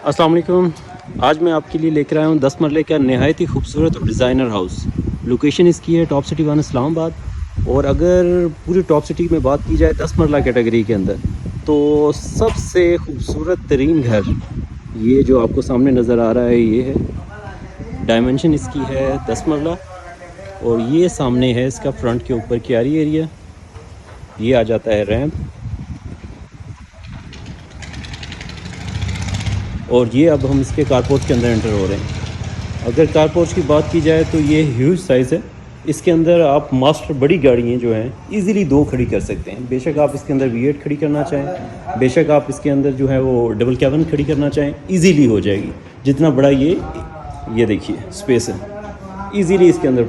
अस्सलाम वालेकुम। आज मैं आपके लिए लेकर आया हूँ 10 मरले का नहायत ही खूबसूरत और डिज़ाइनर हाउस। लोकेशन इसकी है टॉप सिटी 1 इस्लामाबाद। और अगर पूरी टॉप सिटी में बात की जाए 10 मरला कैटेगरी के अंदर, तो सबसे खूबसूरत तरीन घर ये जो आपको सामने नज़र आ रहा है ये है। डायमेंशन इसकी है 10 मरला। और ये सामने है इसका फ्रंट के ऊपर क्यारी एरिया। ये आ जाता है रैंप। और ये अब हम इसके कारपोर्ट के अंदर एंटर हो रहे हैं। अगर कारपोर्ट की बात की जाए तो ये ह्यूज साइज़ है। इसके अंदर आप मास्टर बड़ी गाड़ियाँ जो हैं इजीली 2 खड़ी कर सकते हैं। बेशक आप इसके अंदर V8 खड़ी करना चाहें, बेशक आप इसके अंदर जो है वो डबल कैबिन खड़ी करना चाहें, इजीली हो जाएगी। जितना बड़ा ये देखिए स्पेस है, इजीली इसके अंदर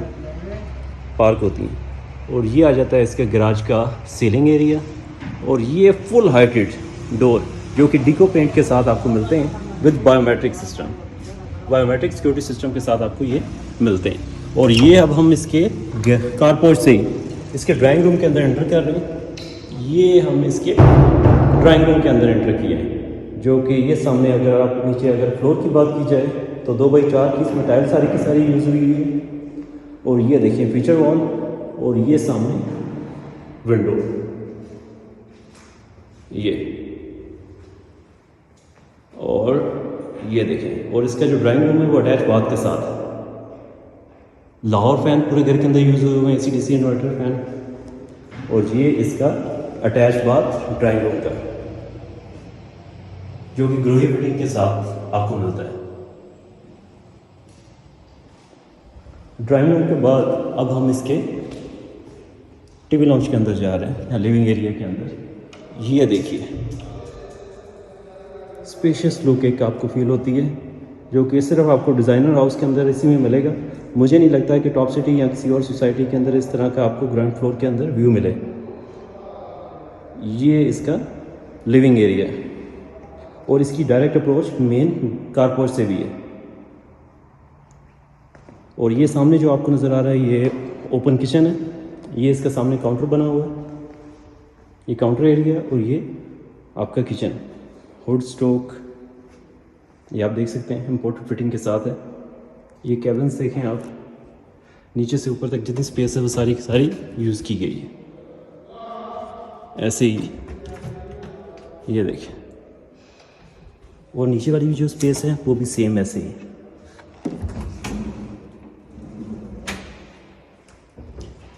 पार्क होती हैं। और ये आ जाता है इसके गराज का सीलिंग एरिया। और ये फुल हाइटेड डोर जो कि डिको पेंट के साथ आपको मिलते हैं विद बायोमेट्रिक सिक्योरिटी सिस्टम के साथ आपको ये मिलते हैं। और ये अब हम इसके कारपोर्ट से ही इसके ड्राइंग रूम के अंदर एंटर कर रहे हैं। ये हम इसके ड्राइंग रूम के अंदर एंटर किए हैं, जो कि ये सामने अगर आप नीचे अगर फ्लोर की बात की जाए तो 2x4 की इसमें टाइल सारी की सारी यूज़ हुई है। और ये देखिए फीचर वॉल। और ये सामने विंडो ये, और ये देखें। और इसका जो ड्राइंग रूम है वो अटैच बाथ के साथ है। लाहौर फ़ैन पूरे घर के अंदर यूज़ हुए हुए हैं, AC/DC इन्वर्टर फ़ैन। और ये इसका अटैच बाथ ड्राइंग रूम का, जो कि ग्रोही फिटिंग के साथ आपको मिलता है। ड्राइंग रूम के बाद अब हम इसके टीवी लॉन्च के अंदर जा रहे हैं, या लिविंग एरिया के अंदर। ये देखिए स्पेशियस लुक एक आपको फील होती है, जो कि सिर्फ आपको डिज़ाइनर हाउस के अंदर इसी में मिलेगा। मुझे नहीं लगता कि टॉप सिटी या किसी और सोसाइटी के अंदर इस तरह का आपको ग्राउंड फ्लोर के अंदर व्यू मिले। ये इसका लिविंग एरिया है। और इसकी डायरेक्ट अप्रोच मेन कारपोर्ट से भी है। और ये सामने जो आपको नज़र आ रहा है ये ओपन किचन है। ये इसका सामने काउंटर बना हुआ है, ये काउंटर एरिया। और ये आपका किचन हुड स्टोक, ये आप देख सकते हैं इम्पोर्टेड फिटिंग के साथ है। ये कैबिन्स देखें आप, नीचे से ऊपर तक जितनी स्पेस है वो सारी की सारी यूज़ की गई है। ऐसे ही ये देखें। और नीचे वाली भी जो स्पेस है वो भी सेम ऐसे ही।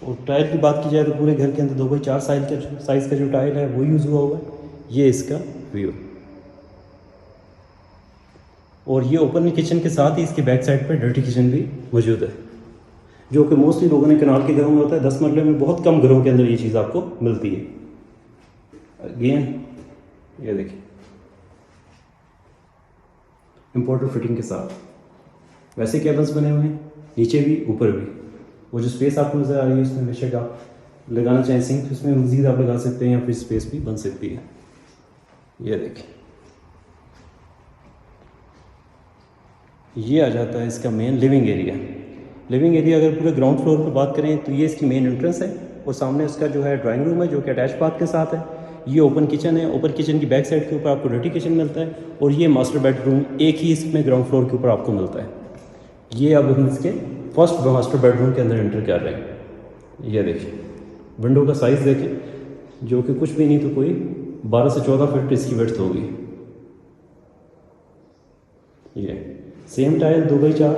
और टाइल की बात की जाए तो पूरे घर के अंदर 2x4 साइज़ का जो टाइल है वो यूज़ हुआ हुआ है। ये इसका व्यू। और ये ओपन किचन के साथ ही इसके बैक साइड पर डर्टी किचन भी मौजूद है, जो कि मोस्टली लोगों ने कनाल के घरों में होता है। 10 मरले में बहुत कम घरों के अंदर ये चीज़ आपको मिलती है। अगेन ये देखिए इम्पोर्टेड फिटिंग के साथ वैसे केबल्स बने हुए हैं, नीचे भी ऊपर भी। वो जो स्पेस आपको नज़र आ रही है उसमें बेशक आप लगाना चाहें सिंक, उसमें मज़ीद आप लगा सकते हैं, या फिर स्पेस भी बन सकती है। ये देखिए ये आ जाता है इसका main living area. Living area अगर पूरे ग्राउंड फ्लोर पर बात करें तो ये इसकी मेन एंट्रेंस है। और सामने उसका जो है ड्राइंग रूम है, जो कि अटैच बाथ के साथ है। ये ओपन किचन है। ओपन किचन की बैक साइड के ऊपर आपको डर्टी किचन मिलता है। और ये मास्टर बेडरूम एक ही इसमें ग्राउंड फ्लोर के ऊपर आपको मिलता है। ये अब हम इसके फर्स्ट मास्टर बेडरूम के अंदर एंटर कर रहे हैं। ये देखिए विंडो का साइज़ देखें, जो कि कुछ भी नहीं तो कोई 12 से 14 फीट इसकी विड्थ होगी। ये सेम टाइल 2x4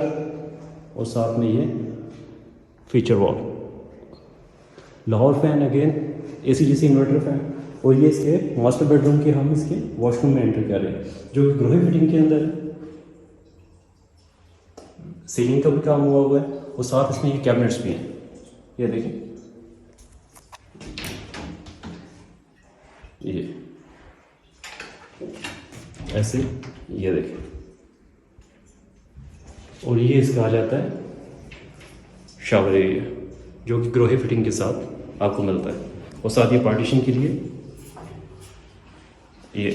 और साथ में ये feature wall. Lahore fan again AC/DC inverter fan. और ये इसके मास्टर बेडरूम के हम इसके वॉशरूम में एंटर कर रहे हैं, जो कि ग्रोही फिटिंग के अंदर है। सीलिंग का भी काम हुआ है। और साथ इसमें ये कैबिनेट्स भी हैं। ये देखें ये ऐसे, ये देखें। और ये इसका आ जाता है शावर एरिया, जो कि ग्रोही फिटिंग के साथ आपको मिलता है। और साथ ये पार्टीशन के लिए ये।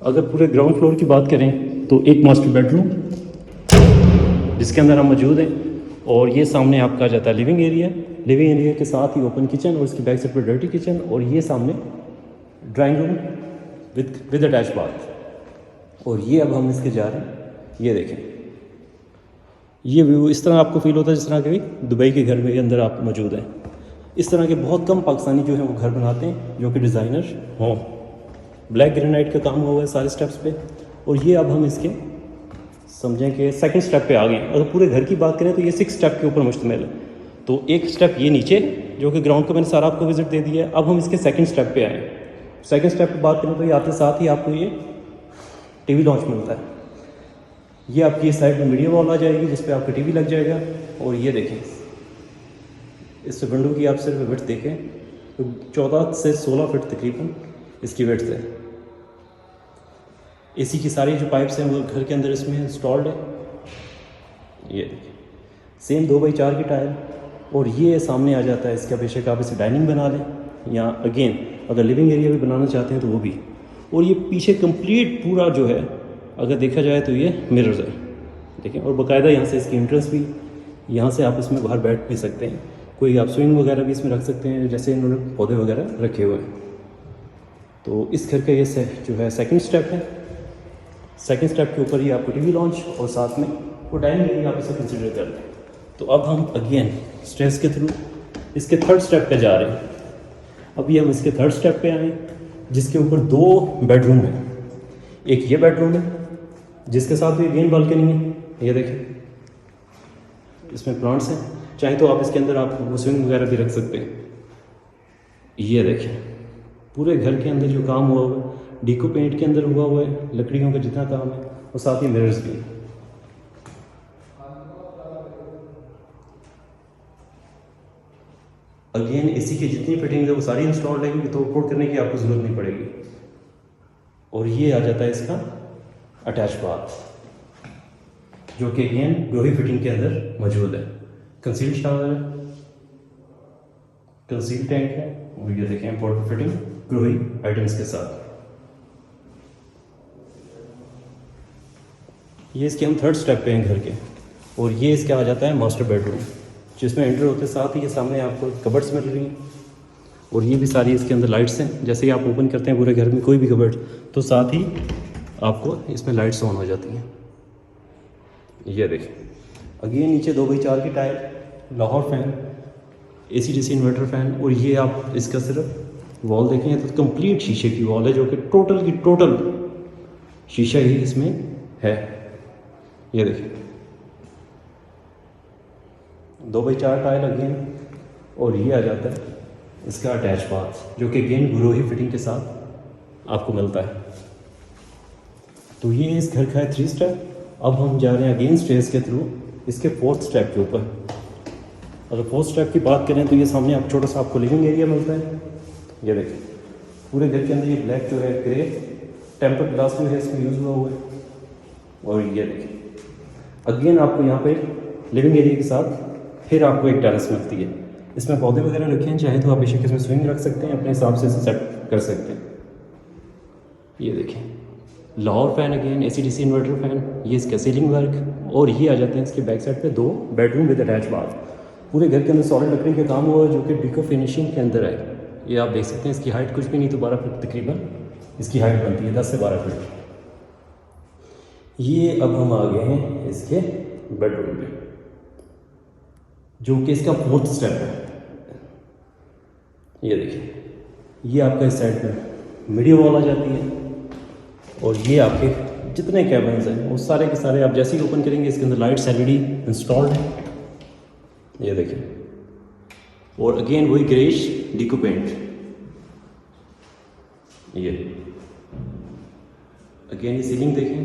अगर पूरे ग्राउंड फ्लोर की बात करें तो एक मास्टर बेडरूम जिसके अंदर हम मौजूद हैं। और ये सामने आपका आ जाता है लिविंग एरिया के साथ ही ओपन किचन और इसकी बैक साइड पर डर्टी किचन। और ये सामने drawing room with attach bath. और ये अब हम इसके जा रहे हैं, ये देखें, ये व्यू इस तरह आपको फील होता है जिस तरह के दुबई के घर में अंदर आप मौजूद हैं। इस तरह के बहुत कम पाकिस्तानी जो हैं वो घर बनाते हैं जो कि डिज़ाइनर हों। ब्लैक ग्रेनाइट का काम हुआ है सारे स्टेप्स पे। और ये अब हम इसके समझें कि सेकंड स्टेप पे आ गए हैं। अगर पूरे घर की बात करें तो ये 6 स्टेप के ऊपर मुश्तमिल है। तो एक स्टेप ये नीचे जो कि ग्राउंड का मैंने सारा आपको विजिट दे दिया है। अब हम इसके सेकंड स्टेप पे आए। सेकंड स्टेप पे बात करें तो ये आते साथ ही आपको ये टीवी लॉन्च मिलता है। ये आपकी इस साइड में मीडिया वॉल आ जाएगी जिस पे आपका टीवी लग जाएगा। और ये देखें, इस विंडो की आप सिर्फ विड्थ देखें तो 14 से 16 फीट तकरीबन इसकी विड्थ है। एसी की सारी जो पाइप्स हैं वो घर के अंदर इसमें इंस्टॉल्ड है। ये देखिए, सेम 2x4 की टाइल। और ये सामने आ जाता है इसका, बेशक आप इसे डाइनिंग बना लें या अगेन अगर लिविंग एरिया भी बनाना चाहते हैं तो वो भी। और ये पीछे कंप्लीट पूरा जो है अगर देखा जाए तो ये मिरर्स है, देखें। और बाकायदा यहाँ से इसकी एंट्रेंस भी, यहाँ से आप इसमें बाहर बैठ भी सकते हैं। कोई आप स्विंग वगैरह भी इसमें रख सकते हैं, जैसे इन्होंने पौधे वगैरह रखे हुए हैं। तो इस घर का ये जो है सेकंड स्टेप है। सेकंड स्टेप के ऊपर ही आपको टीवी लॉन्च और साथ में वो डाइनिंग एरिया आप इसे कंसिडर कर लें। तो अब हम अगेन स्टेयर्स के थ्रू इसके थर्ड स्टेप पे जा रहे हैं। अभी हम इसके थर्ड स्टेप पे आए जिसके ऊपर 2 बेडरूम है। एक ये बेडरूम है जिसके साथ भी अगेन बालकनी है, ये देखें, इसमें प्लांट्स हैं। चाहे तो आप इसके अंदर आप वो स्विंग वगैरह भी रख सकते हैं। ये देखें, पूरे घर के अंदर जो काम हुआ हुआ है, डीको पेंट के अंदर हुआ हुआ है, लकड़ियों का जितना काम है, और साथ ही मिरर्स भी। अगेन एसी की जितनी फिटिंग है वो सारी इंस्टॉल रहेगी, तो कोड करने की आपको ज़रूरत नहीं पड़ेगी। और ये आ जाता है इसका अटैच बाथ जो कि अगेन ग्रोही फिटिंग के अंदर मौजूद है। कंसील शावर है, कंसील टैंक है, और ये देखें इम्पोर्टेंट फिटिंग ग्रोही आइटम्स के साथ। ये इसके हम थर्ड स्टेप पे हैं घर के। और ये इसका आ जाता है मास्टर बेडरूम जिसमें एंटर होते साथ ही ये सामने आपको कबर्ड्स मिल रही हैं। और ये भी सारी इसके अंदर लाइट्स हैं। जैसे ही आप ओपन करते हैं पूरे घर में कोई भी कबर्ड तो साथ ही आपको इसमें लाइट्स ऑन हो जाती हैं। ये देखें, अगेन नीचे 2x4 की tile, Lahore fan, AC DC inverter fan. और ये आप इसका सिर्फ वॉल देखें तो कंप्लीट शीशे की वॉल है जो कि टोटल की टोटल शीशा ही इसमें है। ये देखिए 2x4 टाइल अगेन। और ये आ जाता है इसका अटैच बाथ जो कि अगेन ग्रोही फिटिंग के साथ आपको मिलता है। तो ये इस घर का है 3 स्टेप। अब हम जा रहे हैं अगेन स्टेयर्स के थ्रू इसके 4th स्टेप के ऊपर। अगर 4th स्टेप की बात करें तो ये सामने आप छोटा सा आपको लिविंग एरिया मिलता है। ये देखिए पूरे घर के अंदर ये ब्लैक जो है ग्रे टेम्पर्ड ग्लास जो है इसमें यूज़ हुआ है। और ये देखिए अगेन आपको यहाँ पे लिविंग एरिया के साथ फिर आपको एक टेरेस मिलती है। इसमें पौधे वगैरह रखे हैं, चाहे तो आप बेशक इसमें स्विंग रख सकते हैं, अपने हिसाब से सेट कर सकते हैं। ये देखें Lahore fan again, AC DC inverter fan, ये इसका सीलिंग वर्क। और ये आ जाते हैं इसके बैक साइड पे 2 बेडरूम विद अटैच बाथ। पूरे घर के अंदर सॉलिड लकड़ी का काम हुआ है जो कि डिको फिनिशिंग के अंदर है। ये आप देख सकते हैं, इसकी हाइट कुछ भी नहीं तो 12 फीट तकरीबन इसकी हाइट बनती है, 10 से 12 फीट। ये अब हम आ गए हैं इसके बेडरूम पे जो कि इसका 4th स्टेप है। ये देखिए ये आपका इस साइड में मीडिया वॉल आ जाती है। और ये आपके जितने कैबिन्स हैं वो सारे के सारे आप जैसे ही ओपन करेंगे इसके अंदर लाइट्स LED इंस्टॉल्ड है। ये देखिए और अगेन वही ग्रेश डिको पेंट। ये अगेन ये सीलिंग देखें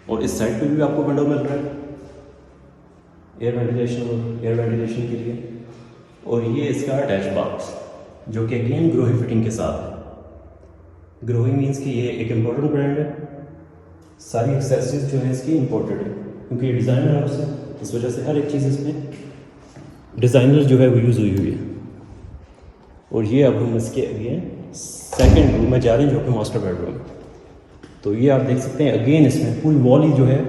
और इस साइड पे भी आपको विंडो मिल रहा है एयर वेंटिलेशन के लिए। और ये इसका अटैच बाथ जो कि अगेन ग्रोही फिटिंग के साथ है। ग्रोही मीन्स कि ये एक इम्पोर्टेंट ब्रांड है, सारी एक्सेसरीज जो है इसकी इम्पोर्टेड है क्योंकि ये डिज़ाइनर हाउस है, इस वजह से हर एक चीज़ इसमें डिज़ाइनर जो है वो यूज़ हुई हुई है। और ये अब हम इसके अगेन सेकंड रूम में जा रहे हैं जो कि मास्टर बेडरूम। तो ये आप देख सकते हैं अगेन इसमें पूरी वॉल ही जो है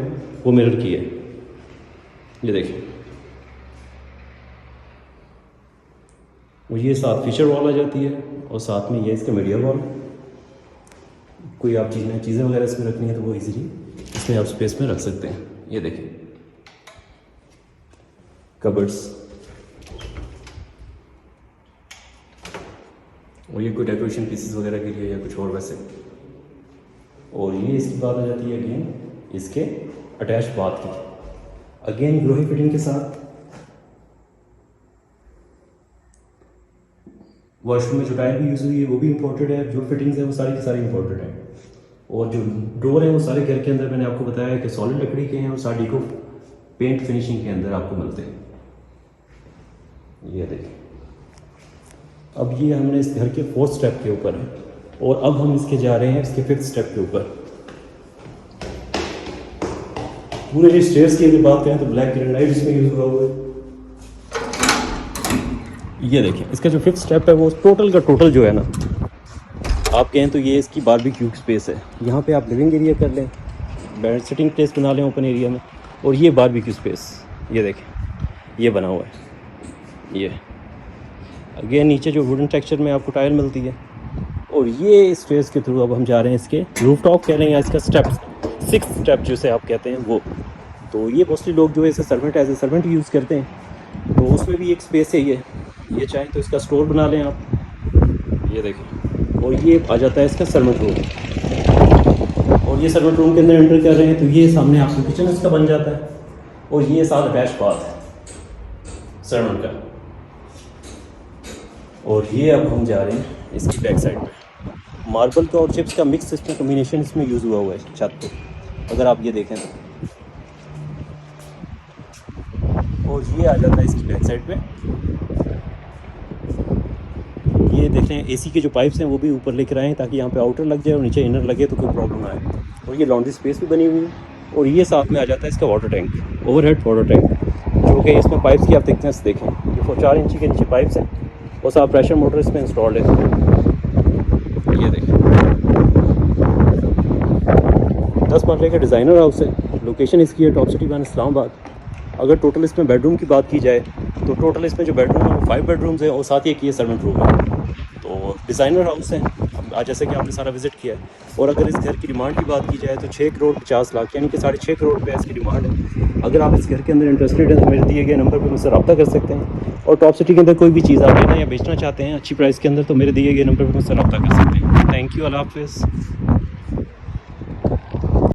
वो मिरर की है। ये देखिए और ये साथ फीचर वॉल आ जाती है और साथ में ये इसका मीडिया वॉल। कोई आप चीज़ें वगैरह इसमें रखनी है तो वो इजीली इसमें आप स्पेस में रख सकते हैं। ये देखिए कबर्ड्स, और ये कोई डेकोरेशन पीसेस वगैरह के लिए या कुछ और वैसे। और ये इसकी बात आ जाती है अगेन इसके अटैच बाथ की, अगेन ग्लोही फिटिंग के साथ। वॉशरूम में जो टाइल भी यूज़ हुई है वो भी इम्पोर्टेड है, जो फिटिंग्स है वो सारी की सारी इम्पोर्टेड है। और जो डोर है वो सारे घर के अंदर मैंने आपको बताया कि सॉलिड लकड़ी के हैं और साड़ी को पेंट फिनिशिंग के अंदर आपको मिलते हैं। ये देखिए, अब ये हमने इस घर के 4th स्टेप के ऊपर है और अब हम इसके जा रहे हैं इसके 5th स्टेप के ऊपर। पूरे ये स्टेयर्स की अगर बात करें तो ब्लैक ग्रेनाइट इसमें यूज़ हुआ है। ये देखिए इसका जो 5th स्टेप है वो टोटल का टोटल जो है ना, आप कहें तो ये इसकी बारबेक्यू स्पेस है। यहाँ पे आप लिविंग एरिया कर लें, बेड सिटिंग प्लेस बना लें ओपन एरिया में, और ये बारबेक्यू स्पेस ये देखें ये बना हुआ है। ये अगेन नीचे जो वुडन टेक्सचर में आपको टाइल मिलती है। और ये स्टेयर्स के थ्रू अब हम जा रहे हैं इसके रूफ टॉप कह रहे हैं या इसका स्टेप 6th स्टेप जिसे आप कहते हैं वो। तो ये मोस्टली लोग जो है इसे servant as a servant use करते हैं, तो उसमें भी एक स्पेस है। ये चाहें तो इसका स्टोर बना लें आप, ये देखें। और ये आ जाता है इसका सर्वेंट रूम, और ये सर्वेंट रूम के अंदर एंटर कर रहे हैं तो ये सामने आपको किचन इसका बन जाता है, और ये साथ अटैच बाथ है सर्वेंट का। और ये अब हम जा रहे हैं इसकी बैक साइड पे। मार्बल का और चिप्स का मिक्स इसमें कॉम्बिनेशन इसमें यूज़ हुआ है छत पे, अगर आप ये देखें तो। और ये आ जाता है इसकी बैक साइड पे। ये देख रहे हैं एसी के जो पाइप्स हैं वो भी ऊपर लेकर आए हैं ताकि यहाँ पे आउटर लग जाए और नीचे इनर लगे तो कोई प्रॉब्लम ना आए। और ये लॉन्ड्री स्पेस भी बनी हुई है। और ये साथ में आ जाता है इसका water tank, overhead water tank, जो कि इसमें पाइप्स की आप थिकनेस देखें, ये 4 इंची के नीचे पाइप्स हैं और साथ प्रेशर मोटर इसमें इंस्टॉल्ड है। ये देखें 10 मरले का डिज़ाइनर हाउस है। लोकेशन इसकी है टॉप सिटी 1 इस्लामाबाद। अगर टोटल इसमें बेडरूम की बात की जाए तो टोटल इसमें जो बेडरूम है वो 5 बेडरूम्स हैं और साथ ही एक ये सर्वेंट रूम है। तो डिज़ाइनर हाउस है आज, जैसे कि आपने सारा विज़िट किया है। और अगर इस घर की डिमांड की बात की जाए तो 6 करोड़ 50 लाख यानी कि 6.5 करोड़ रुपये इसकी डिमांड है। अगर आप इस घर के अंदर इंटरेस्टेड हैं तो मेरे दिए गए नंबर पर मुझसे रब्ता कर सकते हैं। और टॉप सिटी के अंदर कोई भी चीज़ आप लेना या बेचना चाहते हैं अच्छी प्राइस के अंदर तो मेरे दिए गए नंबर पर मुझसे रब्ता कर सकते हैं। थैंक यू, अल्लाह हाफ़िज़।